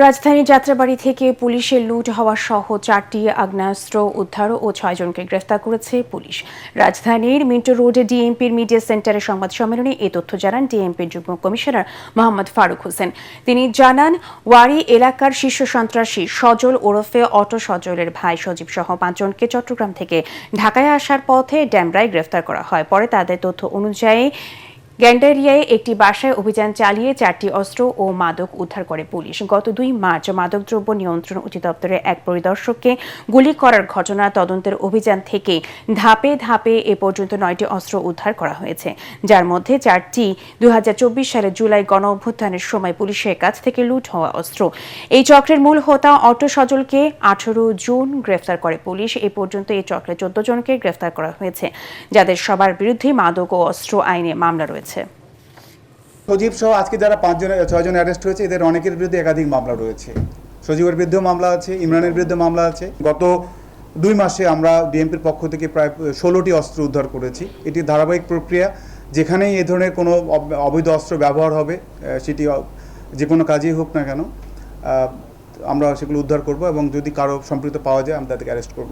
রাজধানীর যাত্রাবাড়ী থেকে পুলিশের লুট হওয়া সহ 4টি আগ্নেয়াস্ত্র উদ্ধার ও 6 জনকে গ্রেফতার করেছে পুলিশ। রাজধানীর মিন্টো রোডে ডিএমপির মিডিয়া সেন্টারে সংবাদ সম্মেলনে এ তথ্য জানান ডিএমপির যুগ্ম কমিশনার মোহাম্মদ ফারুক হোসেন। তিনি জানান, ওয়ারী এলাকার শীর্ষ সন্ত্রাসী সজল ওরফে অটো সজলের ভাই সজীব সহ 5 জনকে চট্টগ্রাম থেকে ঢাকায় আসার পথে ডেমরায় গ্রেফতার করা হয়। পরে তাদের তথ্য অনুযায়ী গ্যান্ডারিয়ায় একটি বাসায় অভিযান চালিয়ে 4টি অস্ত্র ও মাদক উদ্ধার করে পুলিশ। গত 2 মার্চ মাদকদ্রব্য নিয়ন্ত্রণ অধিদপ্তরের এক পরিদর্শককে গুলি করার ঘটনা তদন্তের অভিযান থেকে ধাপে ধাপে এ পর্যন্ত 9টি অস্ত্র উদ্ধার করা হয়েছে, যার মধ্যে 4টি 2024 সালের জুলাই গণ অভ্যুত্থানের সময় পুলিশের কাছ থেকে লুট হওয়া অস্ত্র। এই চক্রের মূল হোতা অটো সজলকে 18 জুন গ্রেফতার করে পুলিশ। এ পর্যন্ত এই চক্রে 14 জনকে গ্রেফতার করা হয়েছে, যাদের সবার বিরুদ্ধে মাদক ও অস্ত্র আইনে মামলা রয়েছে। সজীব সহ আজকে যারা 6 জন অ্যারেস্ট হয়েছে, এদের অনেকের বিরুদ্ধে একাধিক মামলা রয়েছে। সজীবের বিরুদ্ধেও মামলা আছে, ইমরানের বিরুদ্ধে মামলা আছে। গত 2 মাসে আমরা ডিএমপির পক্ষ থেকে প্রায় 16টি অস্ত্র উদ্ধার করেছি। এটি ধারাবাহিক প্রক্রিয়া। যেখানেই এ ধরনের কোনো অবৈধ অস্ত্র ব্যবহার হবে, সেটি যে কোনো কাজেই হোক না কেন, আমরা সেগুলো উদ্ধার করব এবং যদি কারো সম্পৃক্ত পাওয়া যায় আমরা তাদেরকে অ্যারেস্ট করব।